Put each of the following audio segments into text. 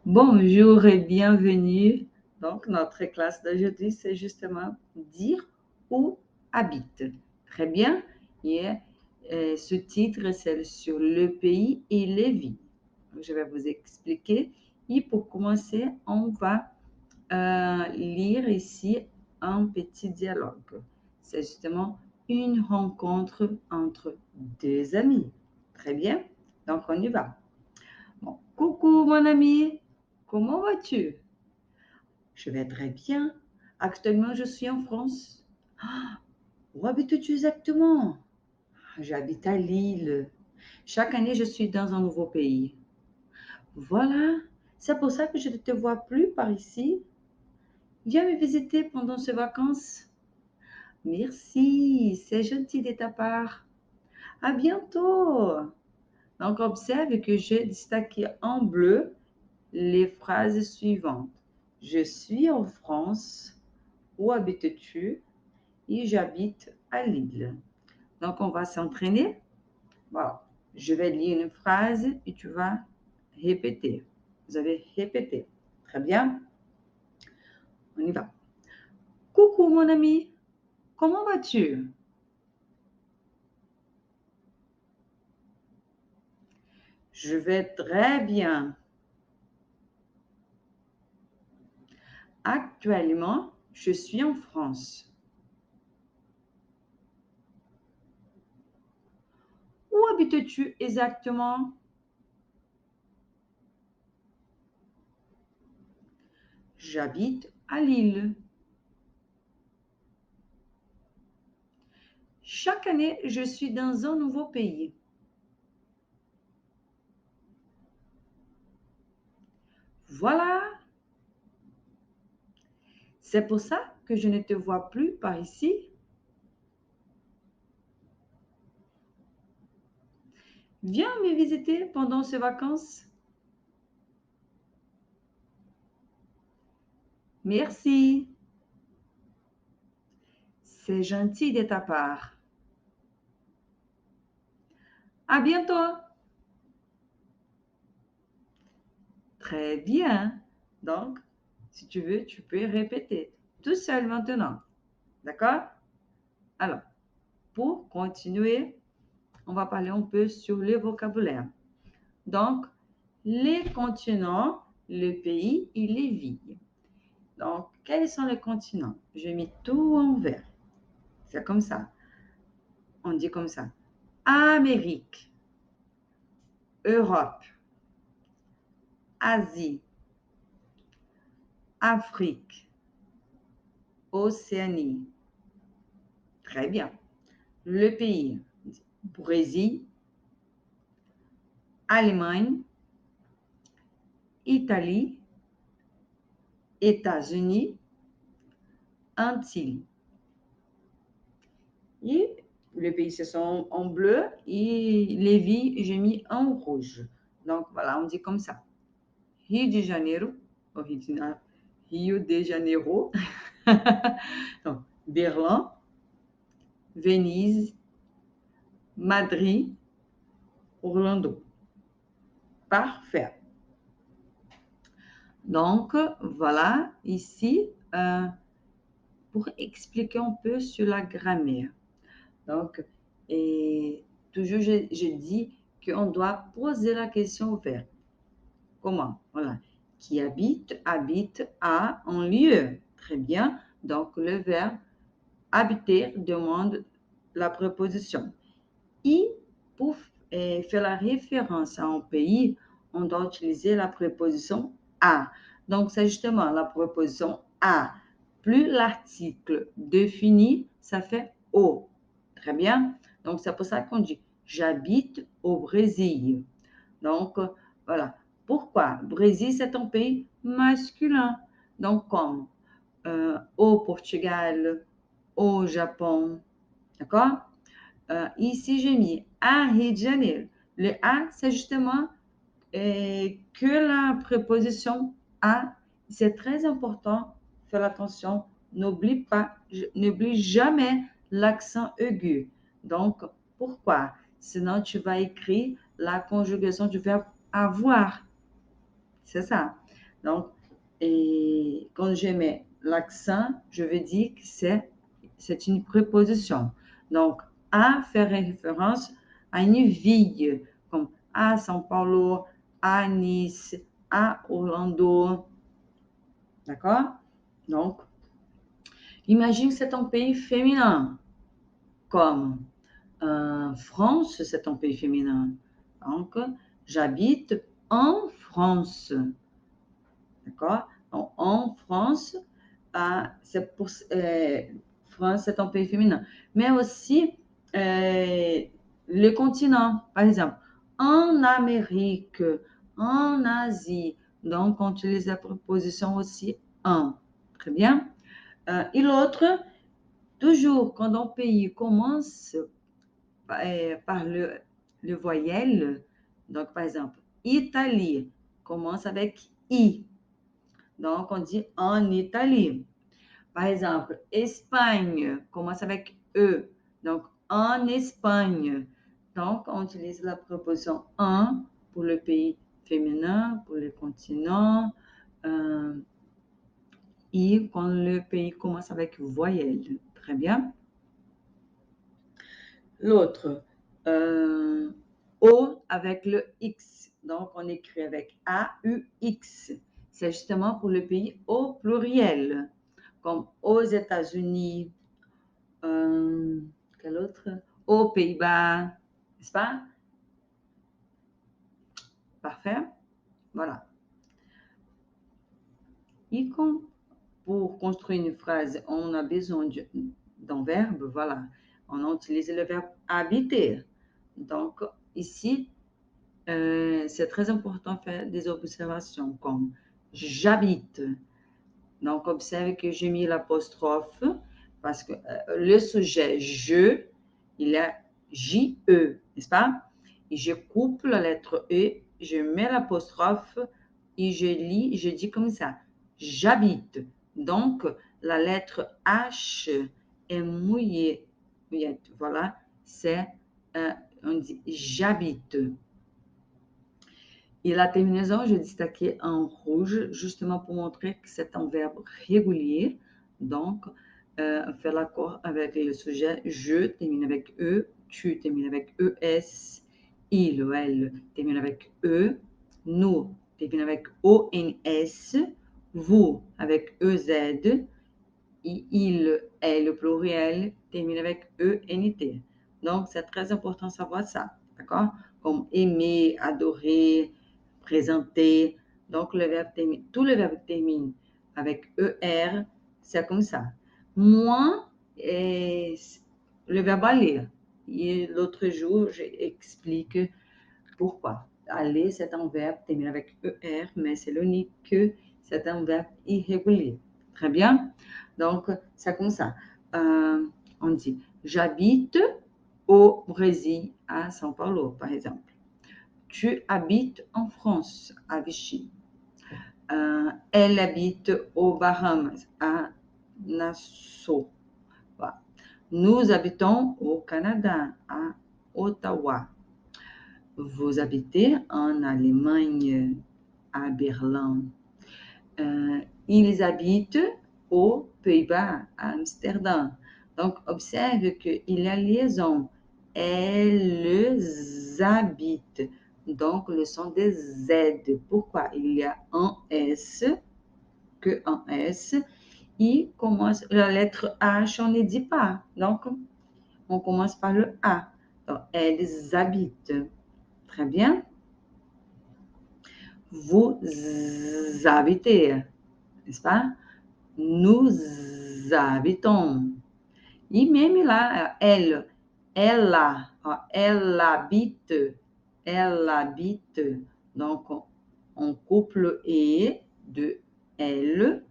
Bonjour et bienvenue. Donc, notre classe d'aujourd'hui, c'est justement dire où habite. Très bien. Et ce titre, c'est sur le pays et les villes. Je vais vous expliquer. Et pour commencer, on va lire ici un petit dialogue. C'est justement une rencontre entre deux amis. Très bien. Donc, on y va. Bon. Coucou mon ami, comment vas-tu? Je vais très bien. Actuellement, je suis en France. Ah, où habites-tu exactement? J'habite à Lille. Chaque année, je suis dans un nouveau pays. Voilà, c'est pour ça que je ne te vois plus par ici. Viens me visiter pendant ces vacances. Merci, c'est gentil de ta part. À bientôt. Donc, observe que j'ai distingué en bleu les phrases suivantes. Je suis en France. Où habites-tu? Et j'habite à Lille. Donc, on va s'entraîner. Voilà. Je vais lire une phrase et tu vas répéter. Vous avez répété. Très bien. On y va. Coucou mon ami, comment vas-tu? Je vais très bien. Actuellement, je suis en France. Où habites-tu exactement? J'habite à Lille. Chaque année, je suis dans un nouveau pays. Voilà, c'est pour ça que je ne te vois plus par ici. Viens me visiter pendant ces vacances. Merci. C'est gentil de ta part. À bientôt. Très bien. Donc, si tu veux, tu peux répéter tout seul maintenant. D'accord? Alors, pour continuer, on va parler un peu sur le vocabulaire. Donc, les continents, le pays et les villes. Donc, quels sont les continents? J'ai mis tout en vert. C'est comme ça. On dit comme ça. Amérique, Europe, Asie, Afrique, Océanie. Très bien. Le pays, Brésil, Allemagne, Italie, États-Unis, Antilles. Et les pays, ce sont en bleu et les villes, j'ai mis en rouge. Donc, voilà, on dit comme ça. Rio de Janeiro, original, Rio de Janeiro, donc, Berlin, Venise, Madrid, Orlando. Parfait. Donc, voilà, ici, pour expliquer un peu sur la grammaire. Donc, et toujours, je dis qu'on doit poser la question au verbe. Comment? Voilà. Qui habite, habite à un lieu. Très bien. Donc, le verbe habiter demande la préposition. Et pour faire la référence à un pays, on doit utiliser la préposition à. Donc, c'est justement la préposition à. Plus l'article défini, ça fait au. Très bien. Donc, c'est pour ça qu'on dit j'habite au Brésil. Donc, voilà. Pourquoi? Brésil, c'est un pays masculin. Donc, comme au Portugal, au Japon. D'accord? Ici, j'ai mis à Rio de Janeiro. Le à, c'est justement que la préposition à. C'est très important. Fais attention. N'oublie pas, n'oublie jamais l'accent aigu. Donc, pourquoi? Sinon, tu vas écrire la conjugaison du verbe avoir. C'est ça. Donc, et quand je mets l'accent, je veux dire que c'est une préposition. Donc, à faire référence à une ville, comme à São Paulo, à Nice, à Orlando. D'accord? Donc, imagine que c'est un pays féminin, comme France, c'est un pays féminin. Donc, j'habite en France. D'accord? En France, France, c'est un pays féminin. Mais aussi, le continent, par exemple, en Amérique, en Asie. Donc, on utilise la préposition aussi en. Très bien. Et l'autre, toujours quand un pays commence par le voyelle, donc par exemple, Italie commence avec I. Donc, on dit en Italie. Par exemple, Espagne commence avec E. Donc, en Espagne. Donc, on utilise la préposition en pour le pays féminin, pour le continent. Et quand le pays commence avec voyelle. Très bien. L'autre, O avec le X. Donc, on écrit avec A-U-X. C'est justement pour le pays au pluriel, comme aux États-Unis, quel autre? Aux Pays-Bas, n'est-ce pas? Parfait. Voilà. Et pour construire une phrase, on a besoin d'un verbe, voilà. On utilise le verbe habiter. Donc, ici, c'est très important de faire des observations comme j'habite. Donc, observe que j'ai mis l'apostrophe parce que le sujet je, il y a J-E, n'est-ce pas? Et je coupe la lettre E, je mets l'apostrophe et je lis, je dis comme ça, j'habite. Donc, la lettre H est mouillée. Voilà, c'est, on dit j'habite. Et la terminaison, je distinguais en rouge, justement pour montrer que c'est un verbe régulier. Donc, faire l'accord avec le sujet. Je termine avec E, tu termines avec ES, il ou elle termine avec E, nous termine avec ONS, vous avec EZ, et il, elle, le pluriel, termine avec ENT. Donc, c'est très important de savoir ça, d'accord? Comme aimer, adorer, présenter. Donc, tous les verbes terminent avec ER, c'est comme ça. Moi, le verbe aller. Et l'autre jour, j'explique pourquoi. Aller, c'est un verbe terminé avec ER, mais c'est l'unique que c'est un verbe irrégulier. Très bien. Donc, c'est comme ça. On dit, j'habite au Brésil, à São Paulo, par exemple. Tu habites en France, à Vichy. Elle habite aux Bahamas, à Nassau. Voilà. Nous habitons au Canada, à Ottawa. Vous habitez en Allemagne, à Berlin. Ils habitent aux Pays-Bas, à Amsterdam. Donc, observe qu'il y a liaison. Elles habitent. Donc, le son des Z. Pourquoi? Il y a un S, que un S. Et commence, la lettre H, on ne dit pas. Donc, on commence par le A. Donc, elles habitent. Très bien. Vous habitez, n'est-ce pas? Nous habitons. Et même là, elle habite, elle habite. Donc, on coupe le E de elle,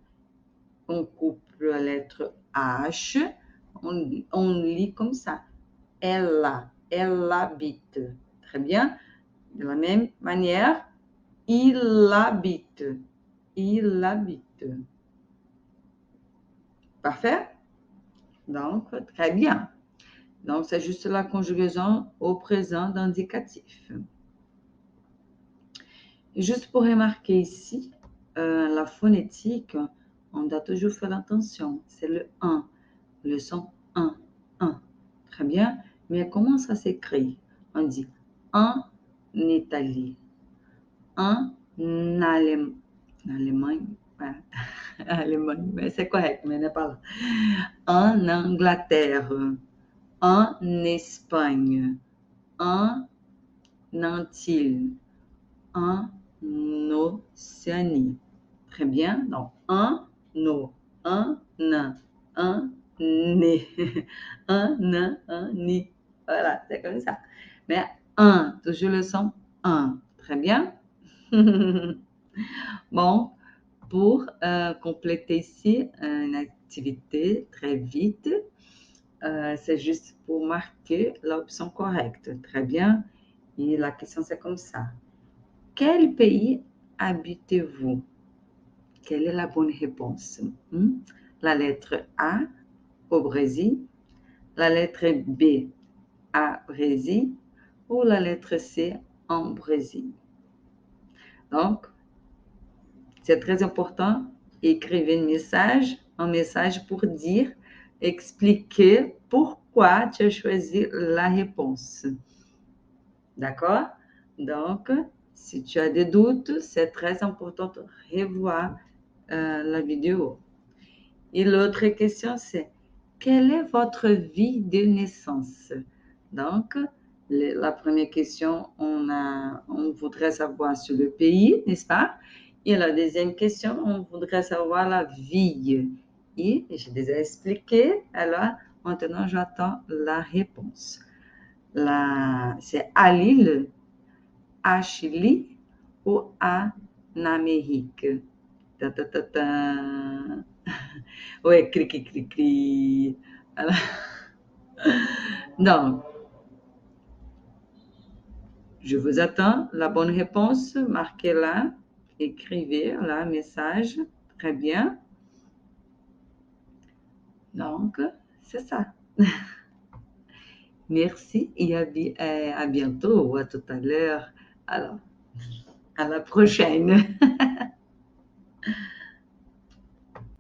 on coupe la lettre H, on lit comme ça. Elle habite. Très bien. De la même manière, il habite. Il habite. Parfait? Donc, très bien. Donc, c'est juste la conjugaison au présent d'indicatif. Et juste pour remarquer ici, la phonétique, on doit toujours faire attention. C'est le 1, le son 1, 1. Très bien. Mais comment ça s'écrit? On dit en Italie, en Allemagne, ouais, Allemagne, mais c'est correct, mais n'est pas là. En Angleterre, en Espagne, en Antilles, en Océanie. Très bien. Donc, un, no, un, na, un, né, un, na, un, ni. Voilà, c'est comme ça. Mais un, toujours le son un. Très bien. Bon, pour compléter ici une activité très vite, c'est juste pour marquer l'option correcte. Très bien. Et la question, c'est comme ça. Quel pays habitez-vous? Quelle est la bonne réponse? La lettre A au Brésil, la lettre B à Brésil ou la lettre C en Brésil. Donc, c'est très important. Écrivez un message pour dire, expliquer pourquoi tu as choisi la réponse. D'accord? Donc, si tu as des doutes, c'est très important de revoir la vidéo. Et l'autre question, c'est quelle est votre vie de naissance? Donc, la première question, on voudrait savoir sur le pays, n'est-ce pas? Et la deuxième question, on voudrait savoir la vie. Et j'ai déjà expliqué, alors maintenant j'attends la réponse. C'est à Lille, à Chili ou à Amérique? Ta, ta, ta, ta. Ouais, cri, cri, cri, cri. Alors, donc, je vous attends. La bonne réponse, marquez-la, écrivez là, message. Très bien. Donc, c'est ça. Merci et à bientôt ou à tout à l'heure. Alors, à la prochaine.